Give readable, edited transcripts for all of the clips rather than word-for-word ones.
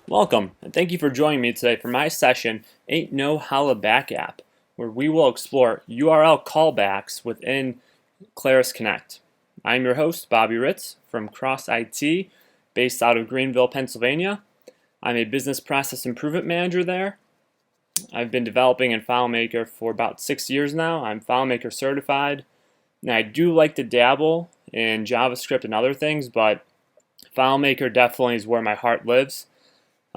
Welcome, and thank you for joining me today for my session, Ain't No Holla-Back App, where we will explore URL callbacks within Claris Connect. I'm your host, Bobby Hritz from Cross IT, based out of Greenville, Pennsylvania. I'm a business process improvement manager there. I've been developing in FileMaker for about 6 years now. I'm FileMaker certified, and I do like to dabble in JavaScript and other things, but FileMaker definitely is where my heart lives.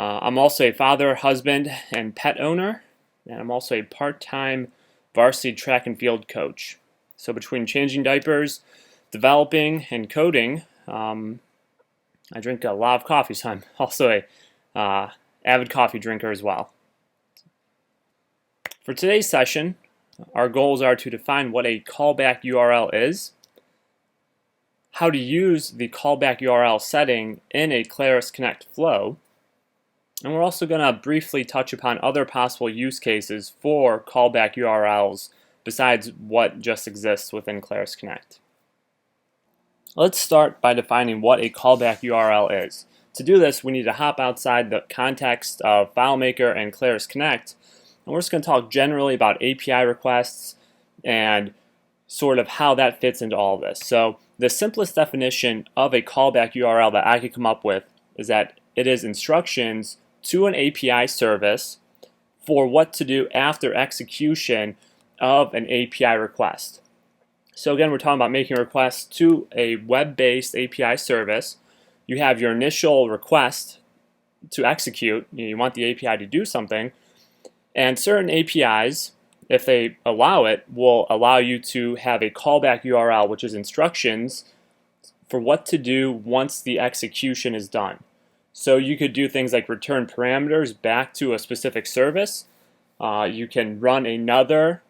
I'm also a father, husband, and pet owner, and I'm also a part-time varsity track and field coach. So between changing diapers, developing, and coding, I drink a lot of coffee, so I'm also a avid coffee drinker as well. For today's session, our goals are to define what a callback URL is, how to use the callback URL setting in a Claris Connect Flow, and we're also going to briefly touch upon other possible use cases for callback URLs besides what just exists within Claris Connect. Let's start by defining what a callback URL is. To do this, we need to hop outside the context of FileMaker and Claris Connect, and we're just going to talk generally about API requests and sort of how that fits into all of this. So the simplest definition of a callback URL that I could come up with is that it is instructions to an API service for what to do after execution of an API request. So again, we're talking about making requests to a web-based API service. You have your initial request to execute. You want the API to do something, and certain APIs, if they allow it, will allow you to have a callback URL, which is instructions for what to do once the execution is done. So you could do things like return parameters back to a specific service. You can run another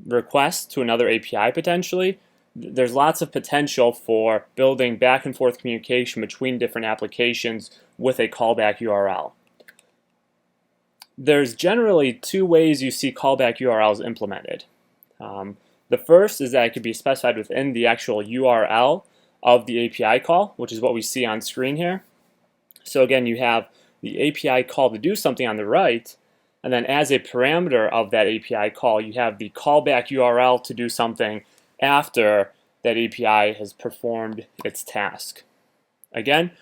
request to another API potentially. There's lots of potential for building back and forth communication between different applications with a callback URL. There's generally two ways you see callback URLs implemented. The first is that it could be specified within the actual URL of the API call, which is what we see on screen here. So again, you have the API call to do something on the right, and then as a parameter of that API call, you have the callback URL to do something after that API has performed its task. Again,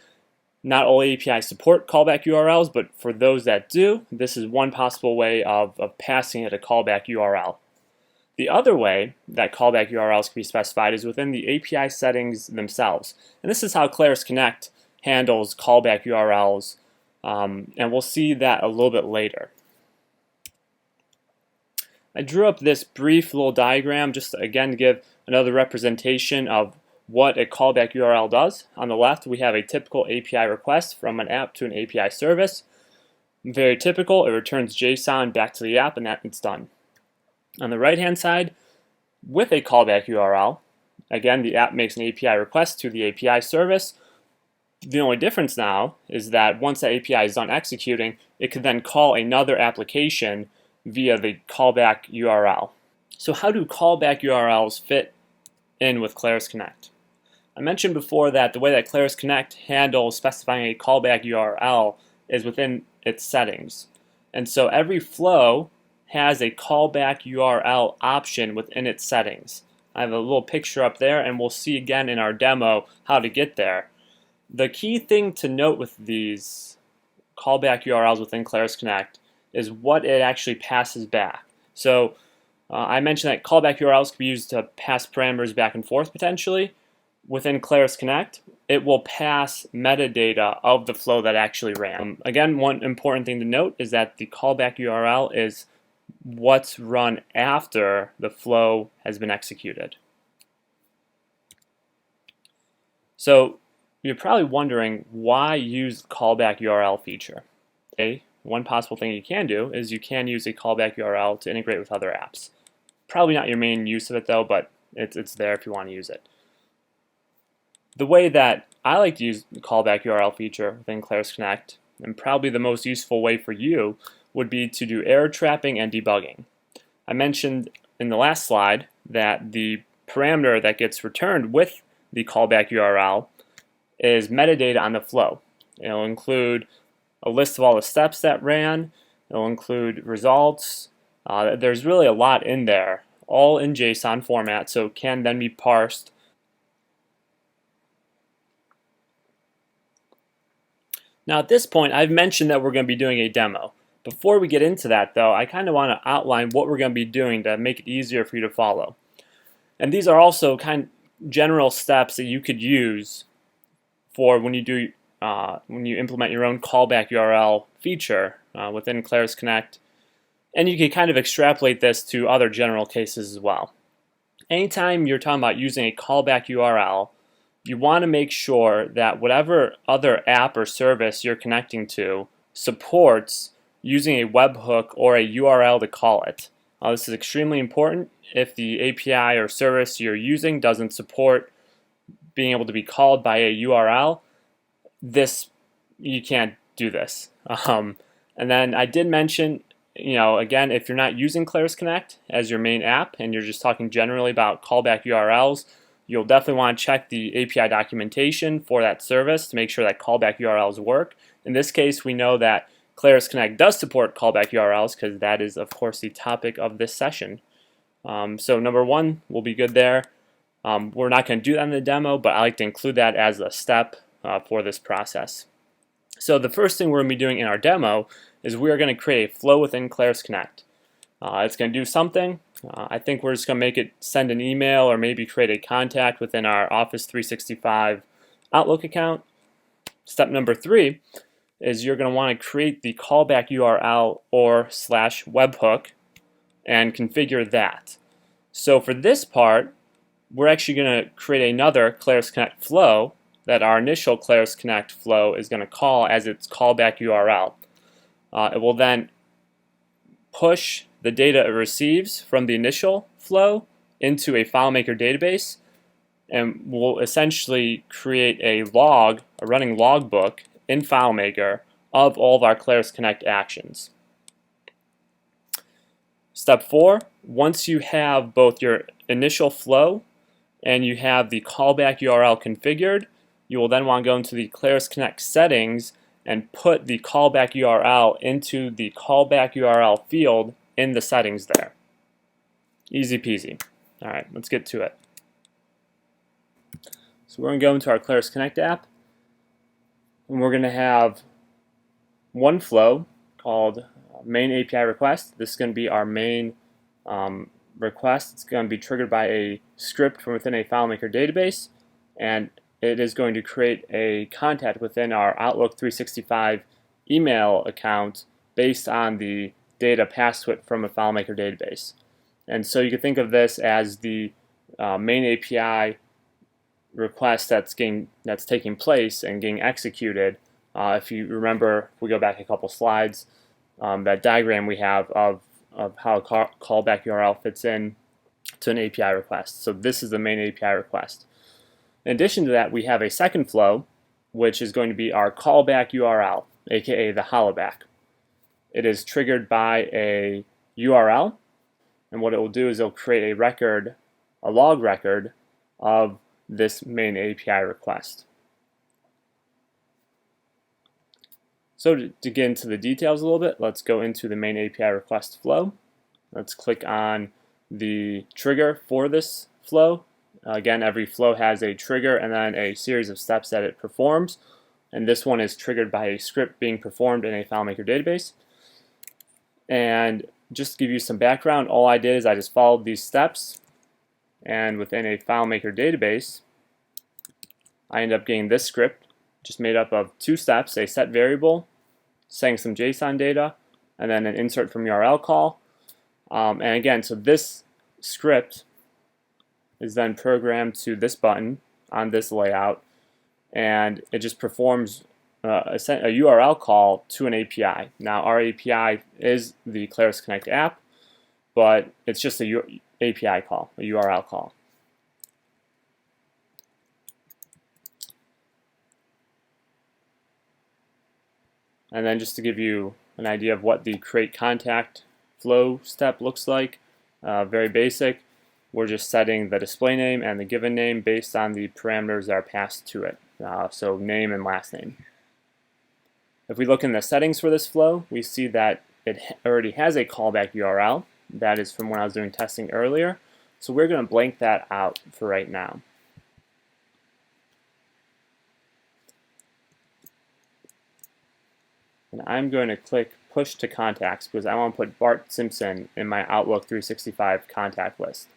not all APIs support callback URLs, but for those that do, this is one possible way of passing it a callback URL. The other way that callback URLs can be specified is within the API settings themselves. And this is how Claris Connect handles callback URLs, and we'll see that a little bit later. I drew up this brief little diagram just again to give another representation of what a callback URL does. On the left, we have a typical API request from an app to an API service. Very typical, it returns JSON back to the app and it's done. On the right-hand side, with a callback URL, again, the app makes an API request to the API service. The only difference now is that once that API is done executing, it can then call another application via the callback URL. So how do callback URLs fit in with Claris Connect? I mentioned before that the way that Claris Connect handles specifying a callback URL is within its settings. And so every flow has a callback URL option within its settings. I have a little picture up there, and we'll see again in our demo how to get there. The key thing to note with these callback URLs within Claris Connect is what it actually passes back. So I mentioned that callback URLs can be used to pass parameters back and forth potentially. Within Claris Connect, it will pass metadata of the flow that actually ran. Again, one important thing to note is that the callback URL is what's run after the flow has been executed. So you're probably wondering why use the callback URL feature. Okay, one possible thing you can do is you can use a callback URL to integrate with other apps. Probably not your main use of it though, but it's there if you want to use it. The way that I like to use the callback URL feature within Claris Connect, and probably the most useful way for you, would be to do error trapping and debugging. I mentioned in the last slide that the parameter that gets returned with the callback URL is metadata on the flow. It'll include a list of all the steps that ran. It'll include results. There's really a lot in there, all in JSON format, so it can then be parsed. Now at this point, I've mentioned that we're going to be doing a demo. Before we get into that though, I kind of want to outline what we're going to be doing to make it easier for you to follow. And these are also kind of general steps that you could use for when you implement your own callback URL feature within Claris Connect. And you can kind of extrapolate this to other general cases as well. Anytime you're talking about using a callback URL, you want to make sure that whatever other app or service you're connecting to supports using a webhook or a URL to call it. This is extremely important. If the API or service you're using doesn't support being able to be called by a URL, you can't do this. And then I did mention, again, if you're not using Claris Connect as your main app and you're just talking generally about callback URLs, you'll definitely want to check the API documentation for that service to make sure that callback URLs work. In this case, we know that Claris Connect does support callback URLs because that is, of course, the topic of this session. So number one, we'll be good there. We're not going to do that in the demo, but I like to include that as a step for this process. So the first thing we're going to be doing in our demo is we're going to create a flow within Claris Connect. It's going to do something. I think we're just going to make it send an email or maybe create a contact within our Office 365 Outlook account. Step number 3 is you're going to want to create the callback URL or /webhook and configure that. So for this part, we're actually going to create another Claris Connect flow that our initial Claris Connect flow is going to call as its callback URL. It will then push the data it receives from the initial flow into a FileMaker database, and we'll essentially create a running logbook in FileMaker of all of our Claris Connect actions. Step 4, once you have both your initial flow and you have the callback URL configured, you will then want to go into the Claris Connect settings and put the callback URL into the callback URL field in the settings there. Easy peasy. All right, let's get to it. So we're going to go into our Claris Connect app, and we're going to have one flow called main API request. This is going to be our main request. It's going to be triggered by a script from within a FileMaker database, and it is going to create a contact within our Outlook 365 email account based on the data passed to it from a FileMaker database. And so you can think of this as the main API request that's taking place and getting executed. If you remember, if we go back a couple slides, that diagram we have of how a callback URL fits in to an API request. So this is the main API request. In addition to that, we have a second flow, which is going to be our callback URL, aka the Holla-Back. It is triggered by a URL, and what it will do is it'll create a log record of this main API request. So to get into the details a little bit, let's go into the main API request flow. Let's click on the trigger for this flow. Again, every flow has a trigger and then a series of steps that it performs, and this one is triggered by a script being performed in a FileMaker database. And just to give you some background, all I did is I just followed these steps, and within a FileMaker database, I end up getting this script, just made up of 2 steps: a set variable, setting some JSON data, and then an insert from URL call. And again, so this script is then programmed to this button on this layout, and it just performs a URL call to an API. Now our API is the Claris Connect app, but it's just a API call, a URL call. And then just to give you an idea of what the create contact flow step looks like, very basic. We're just setting the display name and the given name based on the parameters that are passed to it. So name and last name. If we look in the settings for this flow, we see that it already has a callback URL. That is from when I was doing testing earlier. So we're going to blank that out for right now. And I'm going to click Push to Contacts because I want to put Bart Simpson in my Outlook 365 contact list.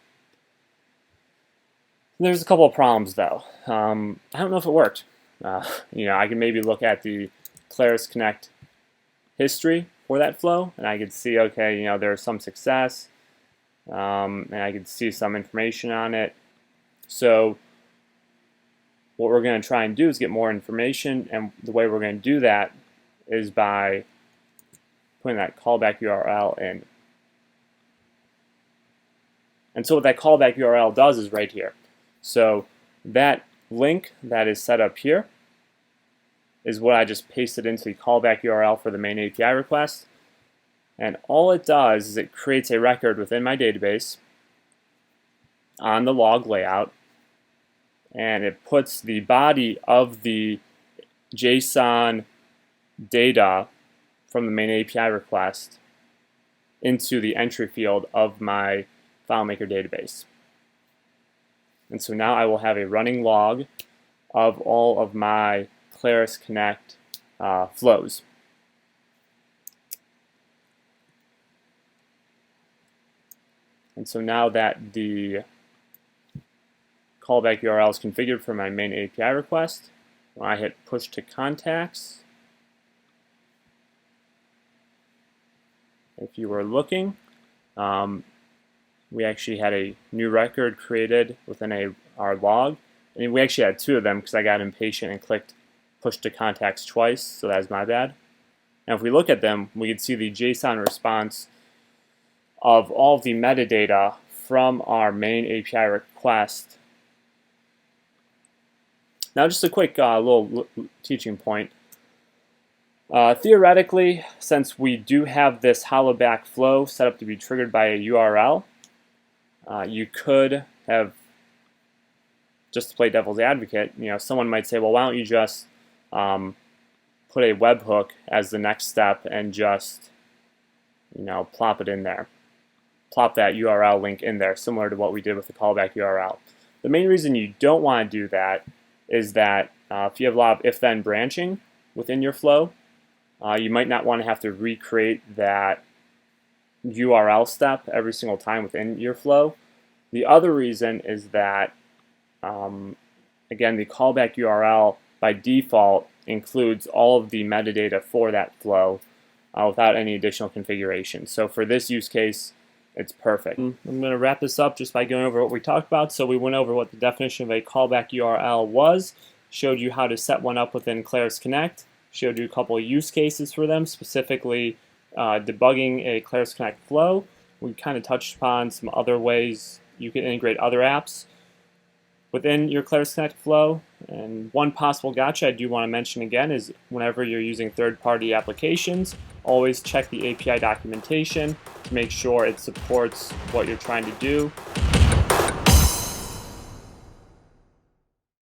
There's a couple of problems though. I don't know if it worked. I can maybe look at the Claris Connect history for that flow, and I could see, okay, there's some success, and I could see some information on it. So what we're going to try and do is get more information, and the way we're going to do that is by putting that callback URL in. And so what that callback URL does is right here. So that link that is set up here is what I just pasted into the callback URL for the main API request. And all it does is it creates a record within my database on the log layout, and it puts the body of the JSON data from the main API request into the entry field of my FileMaker database. And so now I will have a running log of all of my Claris Connect flows. And so now that the callback URL is configured for my main API request, when I hit Push to Contacts, if you were looking, we actually had a new record created within our log. And we actually had two of them because I got impatient and clicked Push to Contacts twice, so that was my bad. And if we look at them, we can see the JSON response of all of the metadata from our main API request. Now just a quick little teaching point. Theoretically, since we do have this Holla-Back flow set up to be triggered by a URL, you could have, just to play devil's advocate, someone might say, well, why don't you just put a webhook as the next step and just, plop it in there. Plop that URL link in there, similar to what we did with the callback URL. The main reason you don't want to do that is that if you have a lot of if-then branching within your flow, you might not want to have to recreate that URL step every single time within your flow. The other reason is that, again, the callback URL by default includes all of the metadata for that flow without any additional configuration. So for this use case, it's perfect. I'm going to wrap this up just by going over what we talked about. So we went over what the definition of a callback URL was, showed you how to set one up within Claris Connect, showed you a couple of use cases for them, specifically debugging a Claris Connect flow. We kind of touched upon some other ways you can integrate other apps within your Claris Connect flow. And one possible gotcha I do want to mention again is whenever you're using third-party applications, always check the API documentation to make sure it supports what you're trying to do.